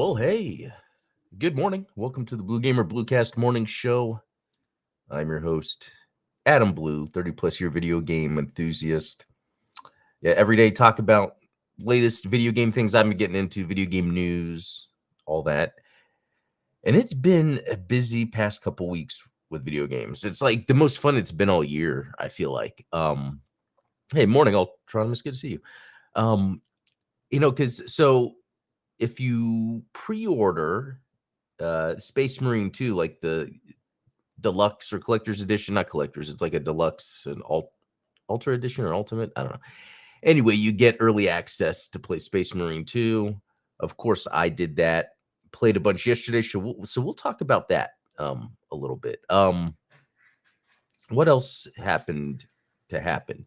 Well, hey, good morning. Welcome to the Blue Gamer Bluecast Morning Show. I'm your host, Adam Blue, 30 plus year video game enthusiast. Yeah, every day talk about latest video game things I've been getting into, video game news, all that. And it's been a busy past couple weeks with video games. It's like the most fun it's been all year, I feel like. Hey, morning, Ultron. It's good to see you. Um, because if you pre-order Space Marine 2, like the deluxe or collector's edition, not collector's, it's like a deluxe and ultra edition or ultimate. I don't know. Anyway, you get early access to play Space Marine 2. Of course, I did that. Played a bunch yesterday, so we'll talk about that a little bit. What else happened to happen?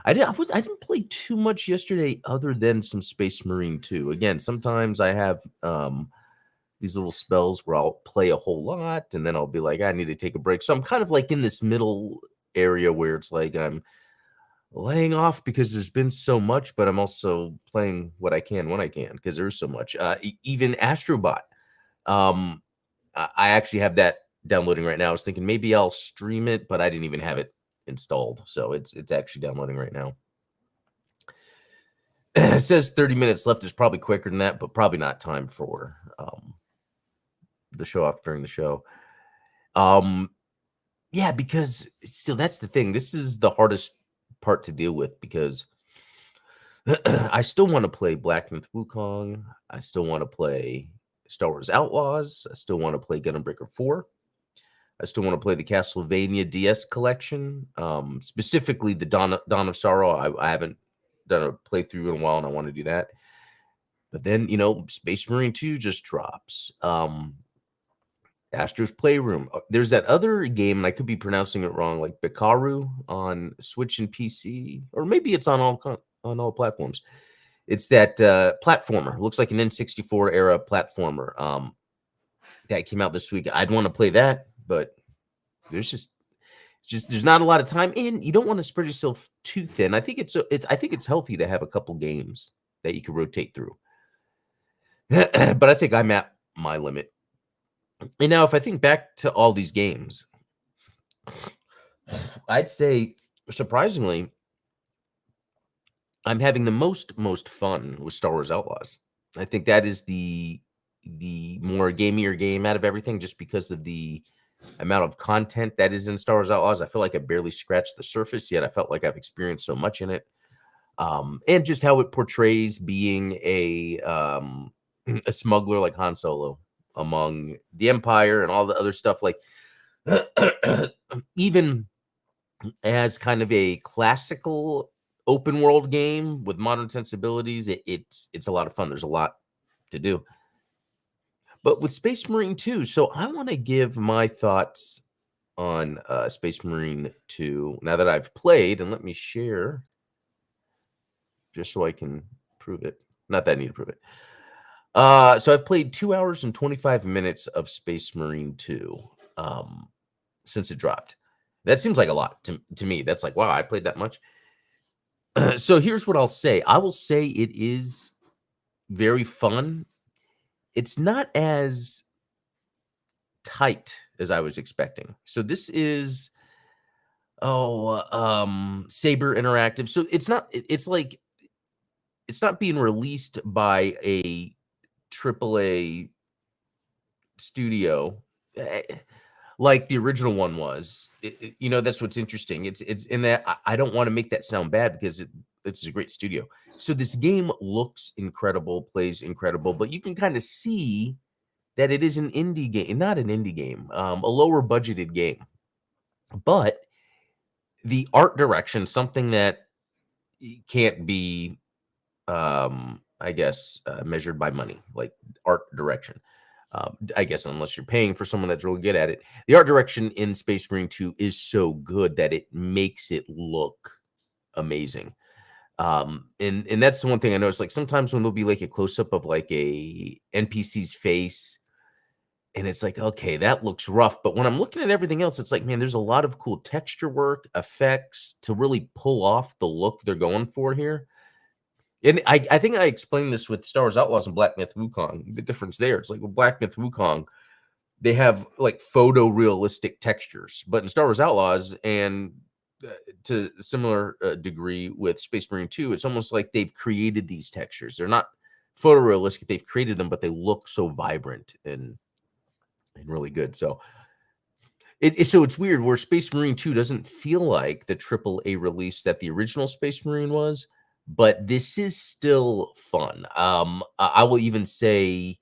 I didn't play too much yesterday other than some Space Marine 2. Again, sometimes I have these little spells where I'll play a whole lot and then I'll be like, I need to take a break. So I'm kind of like in this middle area where it's like I'm laying off because there's been so much, but I'm also playing what I can when I can because there's so much. Even Astrobot. I actually have that downloading right now. I was thinking maybe I'll stream it, but I didn't even have it installed. So it's actually downloading right now. It says 30 minutes left. Is probably quicker than that, but probably not time for the show off during the show. Yeah, because so that's the thing. This is the hardest part to deal with because I still want to play Black Myth Wukong. I still want to play Star Wars Outlaws. I still want to play Gun and Breaker 4. I still want to play the Castlevania DS collection, specifically the Dawn of Sorrow. I haven't done a playthrough in a while, and I want to do that. But then, Space Marine 2 just drops. Astro's Playroom. There's that other game, and I could be pronouncing it wrong, like Bikaru on Switch and PC, or maybe it's on all platforms. It's that platformer. Looks like an N64 era platformer. That came out this week. I'd want to play that, but there's there's not a lot of time, and you don't want to spread yourself too thin. I think it's healthy to have a couple games that you can rotate through. But I think I'm at my limit. And now, if I think back to all these games, I'd say, surprisingly, I'm having the most fun with Star Wars Outlaws. I think that is the more gamier game out of everything, just because of the amount of content that is in Star Wars Outlaws. I feel like I barely scratched the surface yet. I felt like I've experienced so much in it, and just how it portrays being a smuggler like Han Solo among the Empire and all the other stuff. Like even as kind of a classical open world game with modern sensibilities, it's a lot of fun. There's a lot to do. But with Space Marine 2, so I want to give my thoughts on Space Marine 2 now that I've played, and let me share just so I can prove it. Not that I need to prove it. So I've played 2 hours and 25 minutes of Space Marine 2 since it dropped. That seems like a lot to me. That's like, wow, I played that much. So here's what I'll say. I will say it is very fun. It's not as tight as I was expecting. So this is Saber Interactive. So it's not being released by a AAA studio like the original one was. That's what's interesting. It's in that I don't want to make that sound bad because it's a great studio. So this game looks incredible, plays incredible, but you can kind of see that it is an indie game, not an indie game, a lower budgeted game. But the art direction, something that can't be, I guess, measured by money, like art direction. I guess unless you're paying for someone that's really good at it. The art direction in Space Marine 2 is so good that it makes it look amazing. And that's the one thing I noticed. Like sometimes when there'll be like a close-up of like a NPC's face, and it's like, okay, that looks rough. But when I'm looking at everything else, it's like, man, there's a lot of cool texture work, effects to really pull off the look they're going for here. And I think I explained this with Star Wars Outlaws and Black Myth Wukong. The difference there, it's like with Black Myth Wukong, they have like photorealistic textures, but in Star Wars Outlaws and to a similar degree with Space Marine 2, it's almost like they've created these textures. They're not photorealistic; they've created them, but they look so vibrant and really good. So it's weird where Space Marine 2 doesn't feel like the AAA release that the original Space Marine was, but this is still fun. I will even say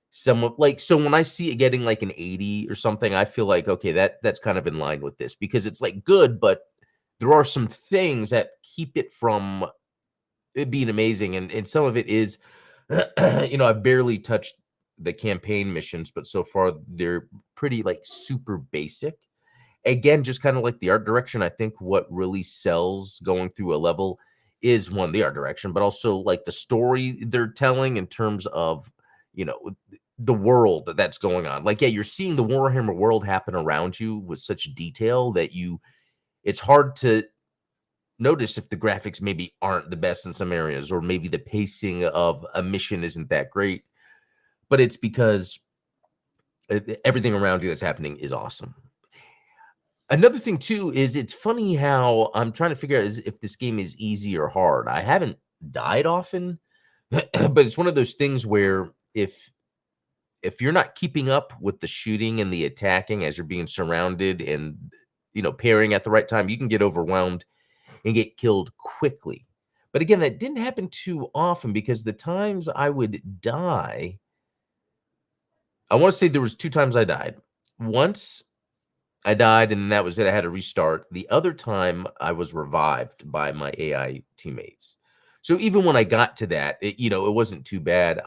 somewhat like so when I see it getting like an 80 or something, I feel like okay, that's kind of in line with this because it's like good, but there are some things that keep it from it being amazing, and some of it is, I've barely touched the campaign missions, but so far they're pretty like super basic. Again, just kind of like the art direction. I think what really sells going through a level is one the art direction, but also like the story they're telling in terms of you know the world that's going on. Like, yeah, you're seeing the Warhammer world happen around you with such detail that it's hard to notice if the graphics maybe aren't the best in some areas, or maybe the pacing of a mission isn't that great. But it's because everything around you that's happening is awesome. Another thing too is it's funny how I'm trying to figure out is if this game is easy or hard. I haven't died often, but it's one of those things where if you're not keeping up with the shooting and the attacking as you're being surrounded and pairing at the right time, you can get overwhelmed and get killed quickly. But again, that didn't happen too often because the times I would die, I want to say there was 2 times I died. Once I died and that was it. I had to restart. The other time I was revived by my AI teammates. So even when I got to that, it wasn't too bad.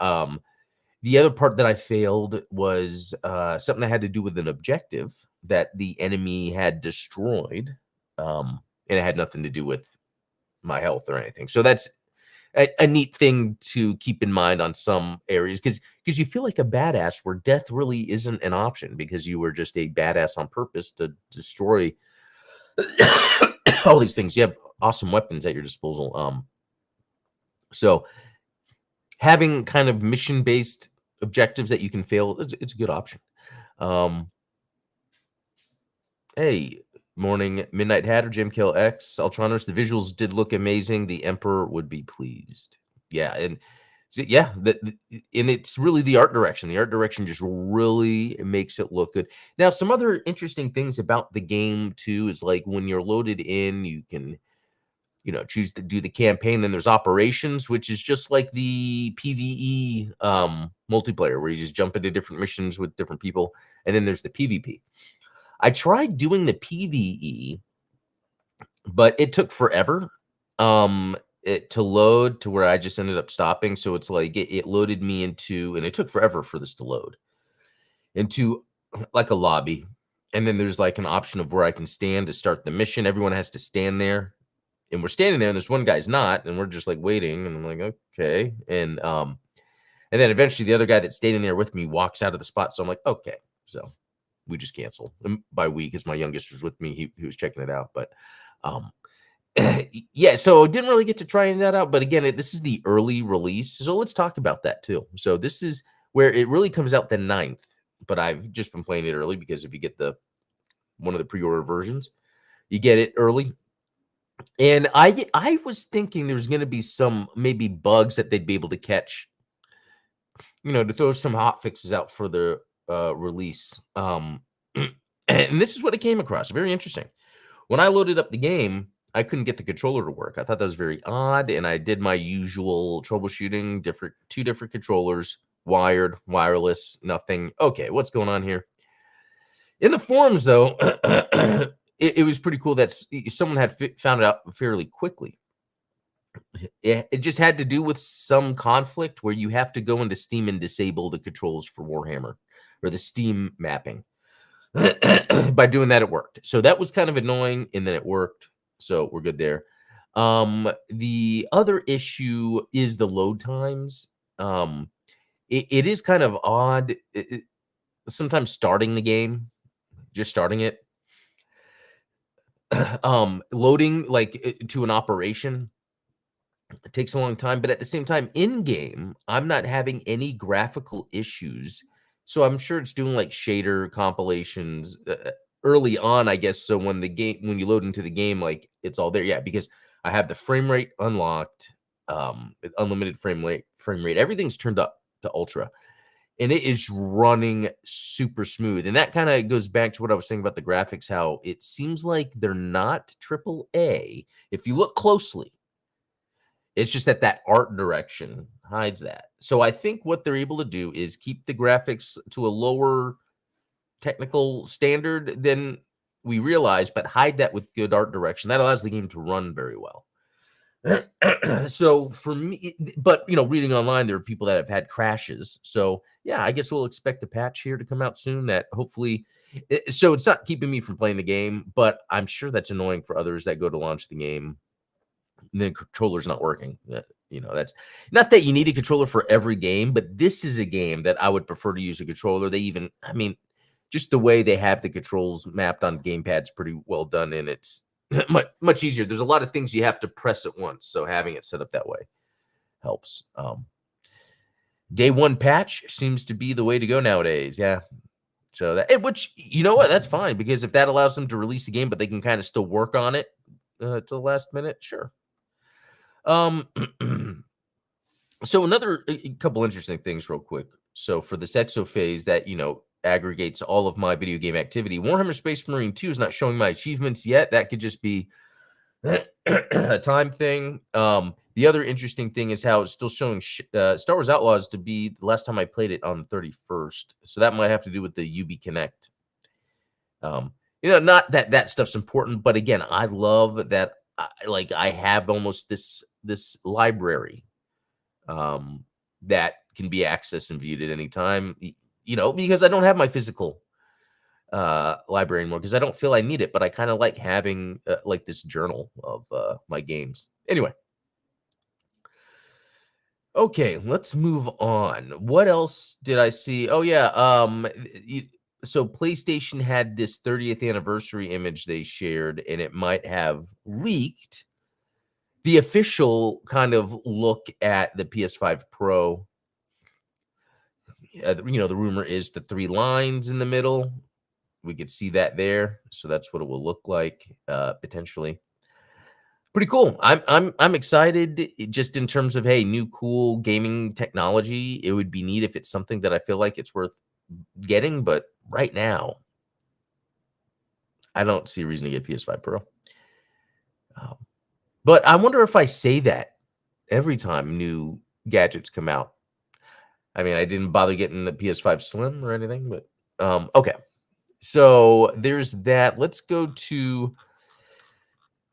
The other part that I failed was something that had to do with an objective that the enemy had destroyed. And it had nothing to do with my health or anything. So that's a neat thing to keep in mind on some areas because you feel like a badass where death really isn't an option because you were just a badass on purpose to destroy all these things. You have awesome weapons at your disposal. So having kind of mission based objectives that you can fail, it's a good option. Hey, morning, Midnight Hatter, Jim Kill X, Ultroners. The visuals did look amazing. The Emperor would be pleased. Yeah, and yeah, and it's really the art direction. The art direction just really makes it look good. Now, some other interesting things about the game too is like when you're loaded in, you can choose to do the campaign. Then there's operations, which is just like the PvE multiplayer where you just jump into different missions with different people, and then there's the PvP. I tried doing the PvE, but it took forever to load to where I just ended up stopping. So it's like it loaded me into, and it took forever for this to load into like a lobby. And then there's like an option of where I can stand to start the mission. Everyone has to stand there. And we're standing there, and this one guy's not, and we're just like waiting. And I'm like, okay. And then eventually the other guy that's standing there with me walks out of the spot. So I'm like, okay. So we just canceled. And by we, because my youngest was with me. He was checking it out. But yeah, so didn't really get to trying that out. But again, this is the early release. So let's talk about that too. So this is where it really comes out the 9th. But I've just been playing it early because if you get one of the pre-order versions, you get it early. And I was thinking there's going to be some maybe bugs that they'd be able to catch, to throw some hot fixes out for the release. And this is what it came across. Very interesting. When I loaded up the game, I couldn't get the controller to work. I thought that was very odd, and I did my usual troubleshooting, two different controllers, wired, wireless, nothing. Okay, what's going on here? In the forums, though, it was pretty cool that someone had found it out fairly quickly. It just had to do with some conflict where you have to go into Steam and disable the controls for Warhammer or the Steam mapping. By doing that, it worked. So that was kind of annoying, and then it worked. So we're good there. The other issue is the load times. It is kind of odd. Sometimes starting the game, just starting it, loading like to an operation It takes a long time, but at the same time, in game, I'm not having any graphical issues. So I'm sure it's doing like shader compilations early on, I guess. So when you load into the game, like it's all there. Yeah, because I have the frame rate unlocked, unlimited frame rate. Everything's turned up to ultra, and it is running super smooth. And that kind of goes back to what I was saying about the graphics, how it seems like they're not triple A. If you look closely, it's just that art direction hides that. So I think what they're able to do is keep the graphics to a lower technical standard than we realize, but hide that with good art direction. That allows the game to run very well. So for me, but reading online, there are people that have had crashes. So yeah, I guess we'll expect a patch here to come out soon that hopefully. So it's not keeping me from playing the game, but I'm sure that's annoying for others that go to launch the game. The controller's not working. That's not that you need a controller for every game, but this is a game that I would prefer to use a controller. Just the way they have the controls mapped on gamepad's pretty well done, and it's much easier. There's a lot of things you have to press at once, so having it set up that way helps. Day one patch seems to be the way to go nowadays. Yeah. So which, you know what, that's fine, because if that allows them to release a game, but they can kind of still work on it to the last minute, sure. So a couple interesting things real quick. So for this exophase that, aggregates all of my video game activity, Warhammer Space Marine 2 is not showing my achievements yet. That could just be a time thing. The other interesting thing is how it's still showing Star Wars Outlaws to be the last time I played it on the 31st. So that might have to do with the UB Connect. Not that stuff's important, but again, I love that I have almost this library that can be accessed and viewed at any time, because I don't have my physical library anymore, because I don't feel I need it, but I kind of like having this journal of my games. Anyway. Okay, let's move on. What else did I see? Oh yeah, so PlayStation had this 30th anniversary image they shared, and it might have leaked the official kind of look at the PS5 Pro. The rumor is the 3 lines in the middle. We could see that there, so that's what it will look like potentially. Pretty cool. I'm excited, just in terms of, hey, new cool gaming technology. It would be neat if it's something that I feel like it's worth getting, but right now, I don't see a reason to get PS5 Pro. But I wonder if I say that every time new gadgets come out. I mean, I didn't bother getting the PS5 Slim or anything, but okay. So there's that. Let's go to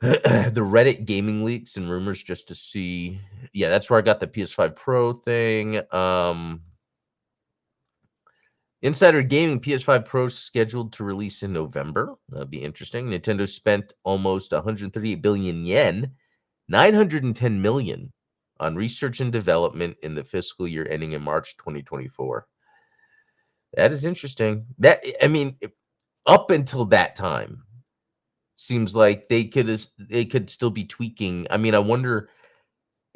the Reddit gaming leaks and rumors just to see. Yeah, that's where I got the PS5 Pro thing. Insider Gaming PS5 Pro scheduled to release in November. That'd be interesting. Nintendo spent almost 138 billion yen, 910 million, on research and development in the fiscal year ending in March 2024. That is interesting. Up until that time, seems like they could still be tweaking. I wonder,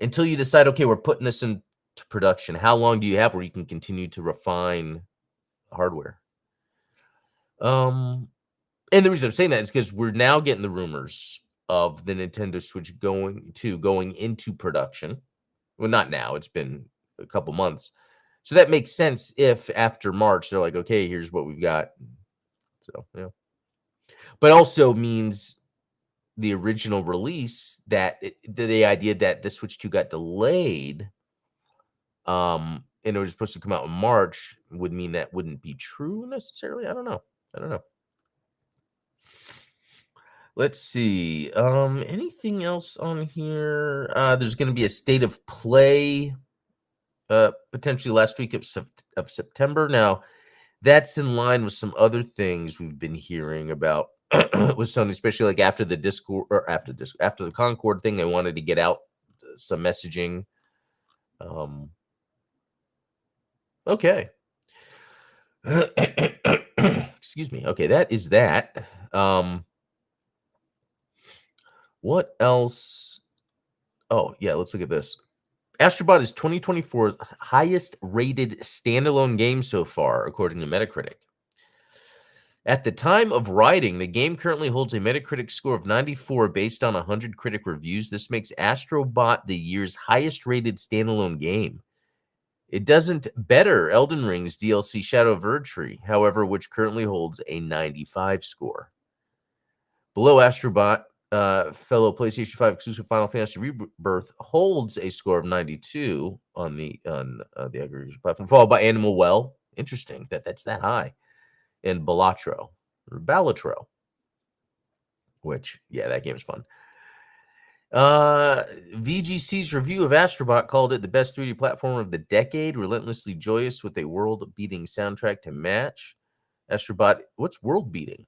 until you decide, okay, we're putting this into production, how long do you have where you can continue to refine hardware? And the reason I'm saying that is because we're now getting the rumors of the Nintendo Switch going into production. Well, not now, it's been a couple months. So that makes sense if after March they're like, okay, here's what we've got. So, yeah. But also means the original release, the idea that the Switch 2 got delayed, and it was supposed to come out in March, would mean that wouldn't be true necessarily. I don't know. Let's see. Anything else on here? There's going to be a state of play potentially last week of September. Now, that's in line with some other things we've been hearing about with Sony, especially like after the Discord or after the Concord thing. They wanted to get out some messaging. Okay. Excuse me. Okay, that is that. What else? Oh, yeah, let's look at this. Astrobot is 2024's highest rated standalone game so far, according to Metacritic. At the time of writing, the game currently holds a Metacritic score of 94 based on 100 critic reviews. This makes Astrobot the year's highest rated standalone game. It doesn't better Elden Ring's DLC Shadow of Erdtree, however, which currently holds a 95 score. Below Astrobot, fellow PlayStation 5 exclusive Final Fantasy Rebirth holds a score of 92 on the aggregation platform, followed by Animal Well. Interesting that's that high. And Balatro, which, yeah, that game is fun. VGC's review of Astrobot called it the best 3D platformer of the decade, relentlessly joyous with a world-beating soundtrack to match. Astrobot, what's world-beating?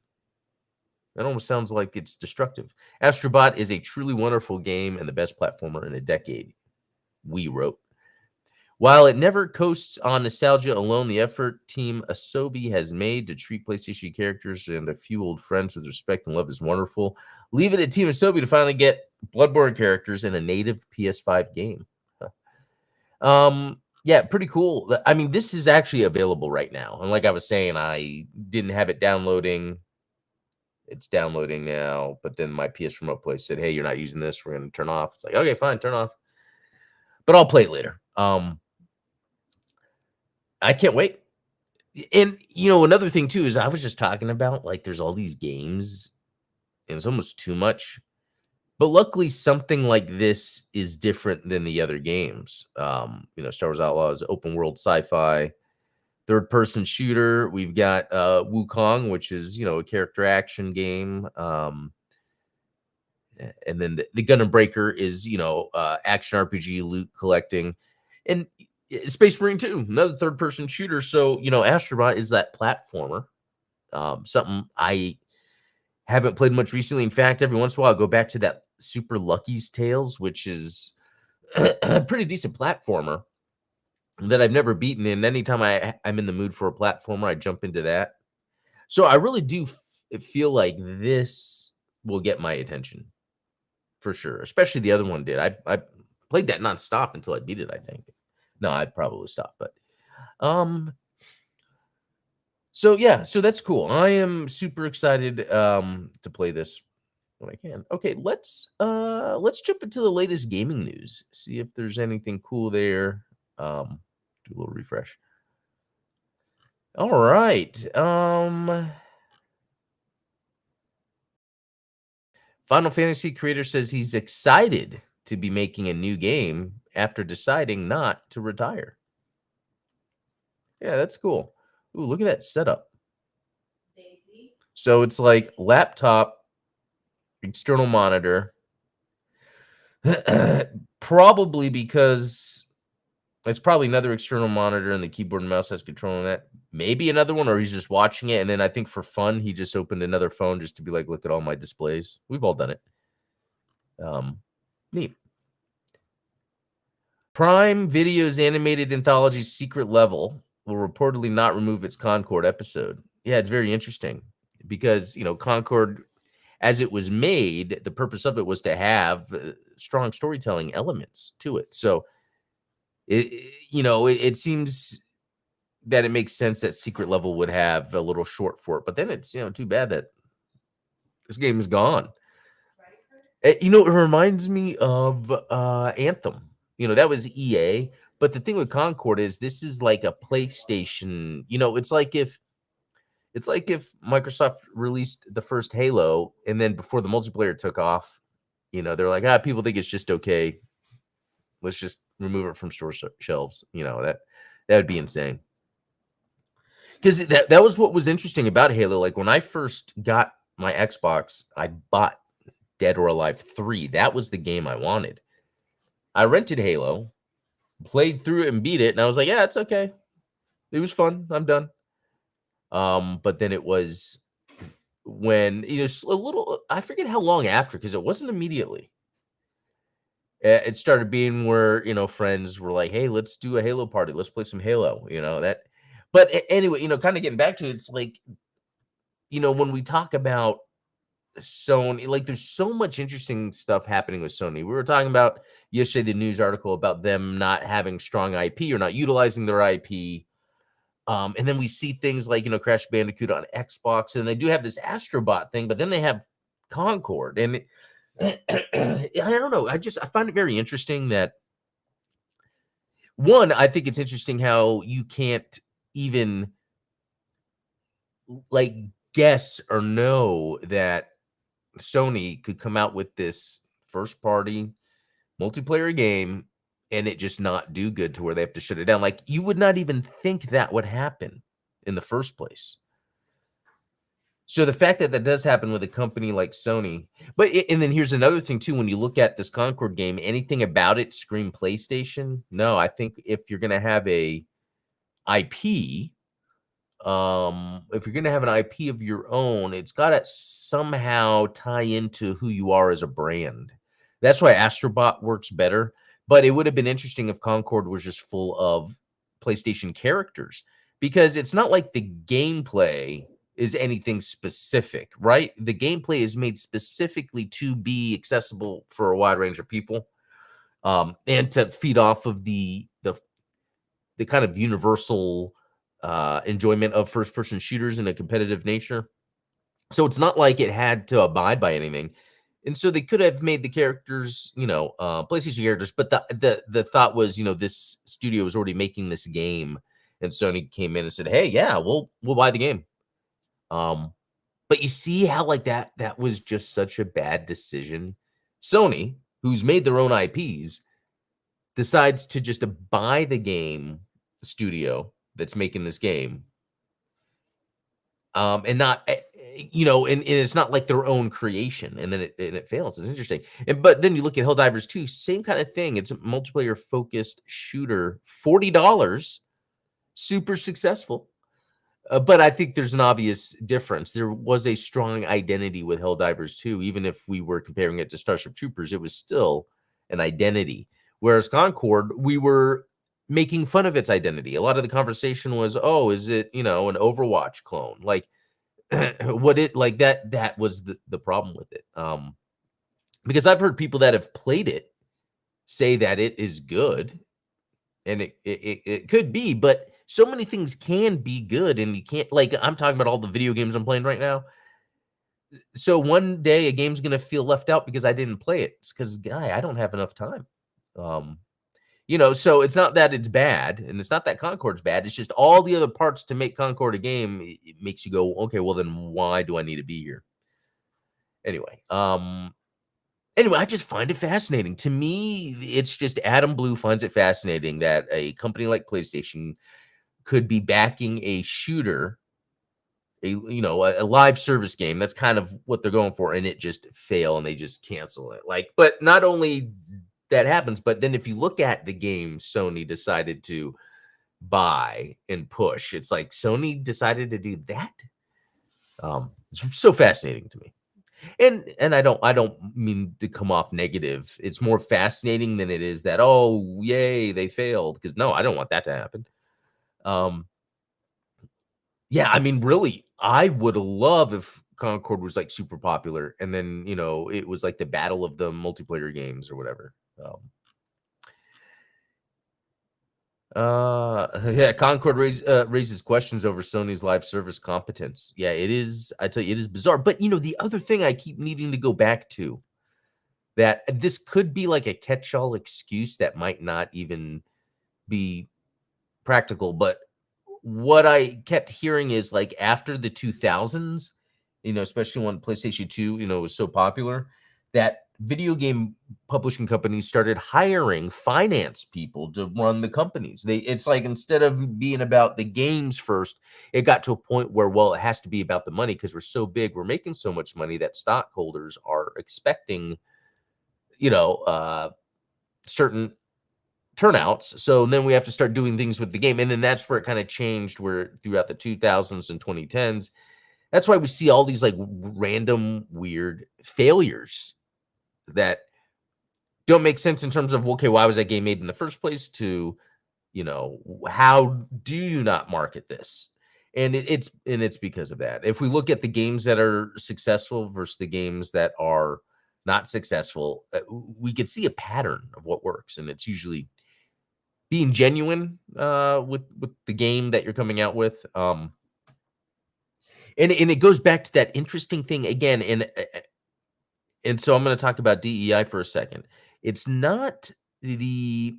That almost sounds like it's destructive. Astrobot is a truly wonderful game and the best platformer in a decade, we wrote. While it never coasts on nostalgia alone, the effort Team Asobi has made to treat PlayStation characters and a few old friends with respect and love is wonderful. Leave it at Team Asobi to finally get Bloodborne characters in a native PS5 game. Yeah, pretty cool. I mean, this is actually available right now. And like I was saying, I didn't have it downloading. It's downloading now, but then my PS Remote Play said, hey, you're not using this. We're going to turn off. It's like, okay, fine, turn off. But I'll play it later. I can't wait. And, another thing, too, is I was just talking about, like, there's all these games, and it's almost too much. But luckily, something like this is different than the other games. Star Wars Outlaws, open world sci-fi, third-person shooter. We've got Wukong, which is, a character action game. And then the Gundam Breaker is, action RPG, loot collecting. And Space Marine 2, another third-person shooter. So, Astrobot is that platformer. Something I haven't played much recently. In fact, every once in a while, I go back to that Super Lucky's Tales, which is a pretty decent platformer that I've never beaten. And anytime I'm in the mood for a platformer, I jump into that. So I really do feel like this will get my attention for sure. Especially the other one did. I played that nonstop until I beat it, I think. No, I'd probably stop, but so yeah, so that's cool. I am super excited to play this when I can. Okay, let's jump into the latest gaming news. See if there's anything cool there. Do a little refresh. All right. Final Fantasy creator says he's excited to be making a new game after deciding not to retire. Yeah, that's cool. Ooh, look at that setup. So it's like laptop, external monitor. Probably because it's probably another external monitor and the keyboard and mouse has control on that. Maybe another one, or he's just watching it. And then I think for fun, he just opened another phone just to be like, look at all my displays. We've all done it. Neat. Prime Video's animated anthology Secret Level will reportedly not remove its Concord episode. Yeah, it's very interesting because, Concord, as it was made, the purpose of it was to have strong storytelling elements to it. So, it seems that it makes sense that Secret Level would have a little short for it. But then it's, too bad that this game is gone. It reminds me of Anthem. That was EA. But the thing with Concord is this is like a PlayStation. It's like if Microsoft released the first Halo and then before the multiplayer took off, they're like, people think it's just okay. Let's just remove it from store shelves. That would be insane. Because that was what was interesting about Halo. Like when I first got my Xbox, I bought Dead or Alive 3. That was the game I wanted. I rented Halo, played through it and beat it, and I was like, yeah, it's okay. It was fun. I'm done. But then it was when, a little, I forget how long after, because it wasn't immediately. It started being where, friends were like, hey, let's do a Halo party. Let's play some Halo, that. But anyway, kind of getting back to it, it's like, when we talk about Sony, like there's so much interesting stuff happening with Sony. We were talking about yesterday the news article about them not having strong IP or not utilizing their IP. And then we see things like, Crash Bandicoot on Xbox, and they do have this Astrobot thing, but then they have Concord. And I don't know. I find it very interesting that one, I think it's interesting how you can't even like guess or know that Sony could come out with this first party multiplayer game and it just not do good to where they have to shut it down. Like you would not even think that would happen in the first place. So the fact that that does happen with a company like Sony, and then here's another thing too. When you look at this Concord game, anything about it scream PlayStation? No, I think if you're going to have a IP, if you're going to have an IP of your own, it's got to somehow tie into who you are as a brand. That's why Astrobot works better. But it would have been interesting if Concord was just full of PlayStation characters, because it's not like the gameplay is anything specific, right? The gameplay is made specifically to be accessible for a wide range of people, and to feed off of the kind of universal enjoyment of first-person shooters in a competitive nature. So it's not like it had to abide by anything. And so they could have made the characters, PlayStation characters, but the thought was, this studio was already making this game, and Sony came in and said, "Hey, yeah, we'll buy the game." But you see how like that was just such a bad decision. Sony, who's made their own IPs, decides to just buy the game studio that's making this game, and not, and it's not like their own creation, and then it fails. It's interesting. But then you look at Helldivers 2, same kind of thing. It's a multiplayer focused shooter, $40, super successful. But I think there's an obvious difference. There was a strong identity with Helldivers 2, even if we were comparing it to Starship Troopers, it was still an identity. Whereas Concord, we were making fun of its identity. A lot of the conversation was, "Oh, is it, an Overwatch clone?" Like what it like that was the problem with it. Because I've heard people that have played it say that it is good, and it could be, but so many things can be good, and you can't, like, I'm talking about all the video games I'm playing right now. So one day a game's gonna feel left out because I didn't play it. It's because, guy, I don't have enough time. So it's not that it's bad, and it's not that Concord's bad. It's just all the other parts to make Concord a game. It makes you go, okay, well then why do I need to be here? Anyway, I just find it fascinating. To me, it's just Adam Blue finds it fascinating that a company like PlayStation could be backing a shooter, a live service game. That's kind of what they're going for, and it just fail, and they just cancel it. Like, but not only that happens, but then if you look at the game Sony decided to buy and push, it's like Sony decided to do that. It's so fascinating to me. And I don't mean to come off negative. It's more fascinating than it is that, oh, yay, they failed. Because no, I don't want that to happen. Yeah, I mean, really, I would love if Concord was like super popular, and then it was like the battle of the multiplayer games or whatever. Yeah, Concord raises questions over Sony's live service competence. Yeah, it is. I tell you, it is bizarre. But the other thing I keep needing to go back to, that this could be like a catch-all excuse that might not even be practical. But what I kept hearing is, like, after the 2000s, especially when PlayStation 2, was so popular, that video game publishing companies started hiring finance people to run the companies. It's like, instead of being about the games first, it got to a point where, well, it has to be about the money, because we're so big, we're making so much money that stockholders are expecting, certain turnouts. So then we have to start doing things with the game. And then that's where it kind of changed, where throughout the 2000s and 2010s, that's why we see all these like random weird failures that don't make sense in terms of, okay, why was that game made in the first place, to, how do you not market this? And it's because of that. If we look at the games that are successful versus the games that are not successful, we could see a pattern of what works, and it's usually being genuine with the game that you're coming out with. And it goes back to that interesting thing again, and so I'm going to talk about DEI for a second. It's not the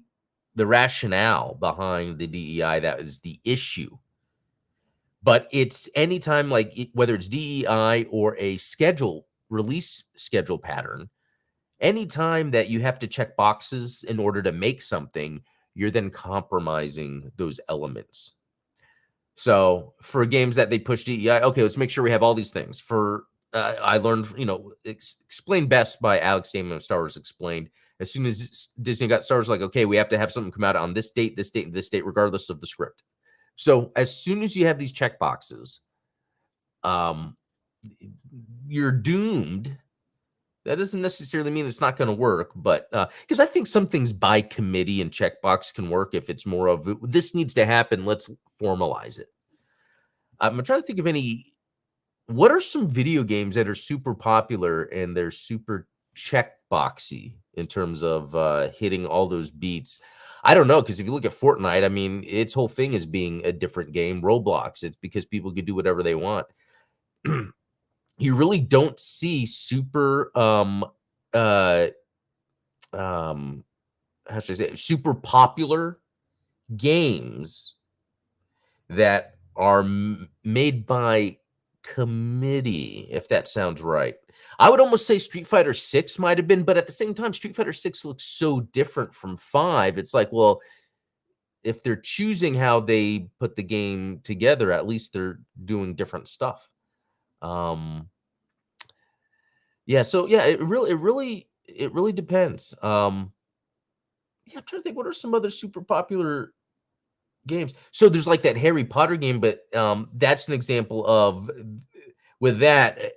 rationale behind the DEI that is the issue, but it's anytime, like whether it's DEI or a release schedule pattern, anytime that you have to check boxes in order to make something, you're then compromising those elements. So for games that they push DEI, okay, let's make sure we have all these things. I learned, explained best by Alex Damon of Star Wars Explained. As soon as Disney got Star Wars, like, okay, we have to have something come out on this date, this date, and this date, regardless of the script. So as soon as you have these check boxes, you're doomed. That doesn't necessarily mean it's not going to work, but because I think some things by committee and checkbox can work if it's more of this needs to happen, let's formalize it. I'm trying to think of what are some video games that are super popular and they're super checkboxy in terms of hitting all those beats? I don't know, because if you look at Fortnite, I mean, its whole thing is being a different game. Roblox, it's because people can do whatever they want. You really don't see super how should I say, super popular games that are made by committee, if that sounds right. I would almost say Street Fighter 6 might have been, but at the same time, Street Fighter 6 looks so different from 5. It's like, well, if they're choosing how they put the game together, at least they're doing different stuff. Yeah, so yeah, it really depends. Yeah, I'm trying to think, what are some other super popular games? So there's like that Harry Potter game, but that's an example of with that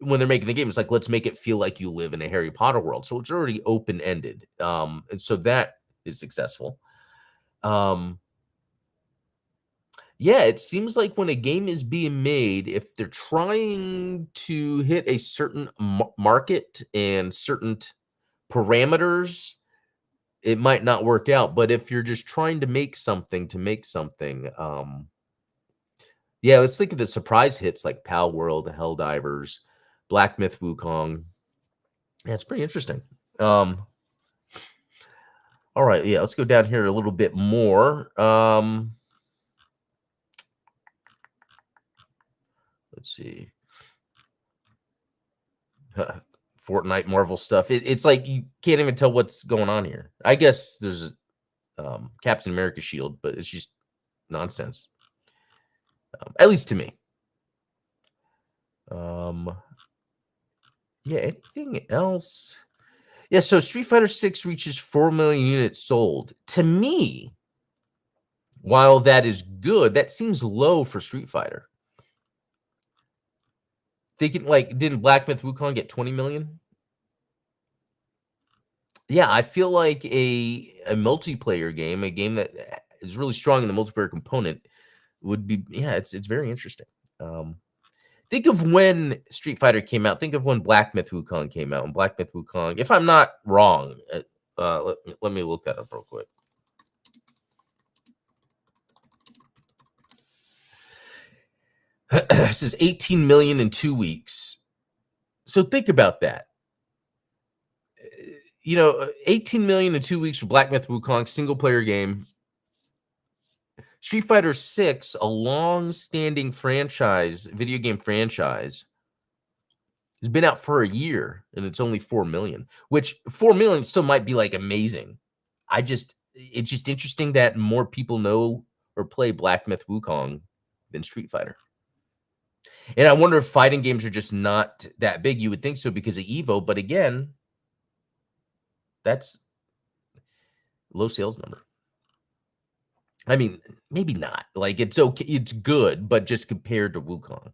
when they're making the game, it's like, let's make it feel like you live in a Harry Potter world. So it's already open-ended. And so that is successful. Yeah, it seems like when a game is being made, if they're trying to hit a certain market and certain parameters, it might not work out. But if you're just trying to make something, yeah, let's think of the surprise hits like Pal World, Helldivers, Black Myth Wukong. Yeah, it's pretty interesting. All right, yeah, let's go down here a little bit more. Let's see. Fortnite, Marvel stuff. It's like you can't even tell what's going on here. I guess there's a Captain America shield, but it's just nonsense. At least to me. Yeah, anything else? Yeah, so Street Fighter 6 reaches 4 million units sold. To me, while that is good, that seems low for Street Fighter. Thinking like, didn't Black Myth Wukong get 20 million? Yeah, I feel like a multiplayer game, a game that is really strong in the multiplayer component would be, yeah, it's very interesting. Think of when Street Fighter came out. Think of when Black Myth Wukong came out. And Black Myth Wukong, if I'm not wrong, let me look that up real quick. This is 18 million in 2 weeks. So think about that. 18 million in 2 weeks for Black Myth Wukong, single player game. Street Fighter 6, a long-standing franchise, video game franchise, has been out for a year and it's only 4 million, which 4 million still might be like amazing. It's just interesting that more people know or play Black Myth Wukong than Street Fighter. And I wonder if fighting games are just not that big. You would think so because of Evo, but again, that's low sales number. I mean, maybe not. Like, it's okay, it's good, but just compared to Wukong.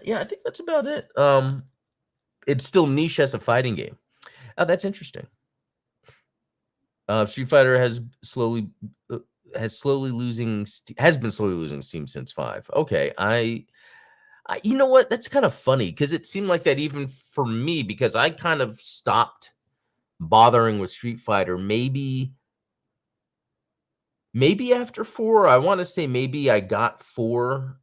Yeah, I think that's about it. It's still niche as a fighting game. Oh, that's interesting. Street Fighter has been slowly losing steam since 5. Okay, you know what? That's kind of funny because it seemed like that even for me because I kind of stopped bothering with Street Fighter maybe after 4. I want to say maybe I got 4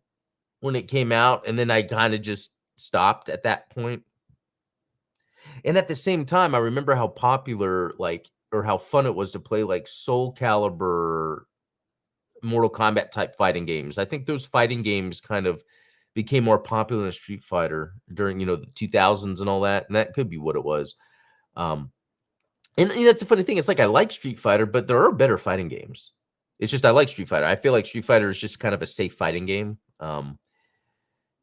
when it came out and then I kind of just stopped at that point. And at the same time, I remember how popular or how fun it was to play like Soul Calibur, Mortal Kombat type fighting games. I think those fighting games kind of became more popular than Street Fighter during, the 2000s and all that, and that could be what it was. And that's a funny thing. It's like I like Street Fighter, but there are better fighting games. It's just I like Street Fighter. I feel like Street Fighter is just kind of a safe fighting game. Yeah,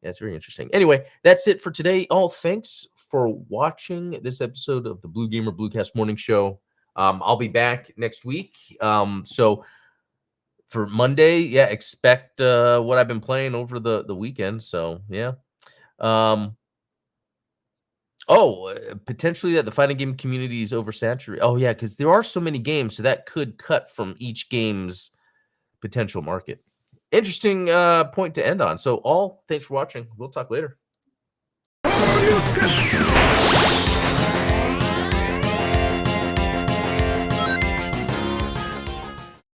it's very interesting. Anyway, that's it for today. All thanks for watching this episode of the Blue Gamer Bluecast Morning Show. I'll be back next week. So for Monday, yeah, expect what I've been playing over the weekend. So yeah. Potentially that the fighting game community is oversaturated. Oh yeah, because there are so many games, so that could cut from each game's potential market. Interesting point to end on. So all thanks for watching. We'll talk later.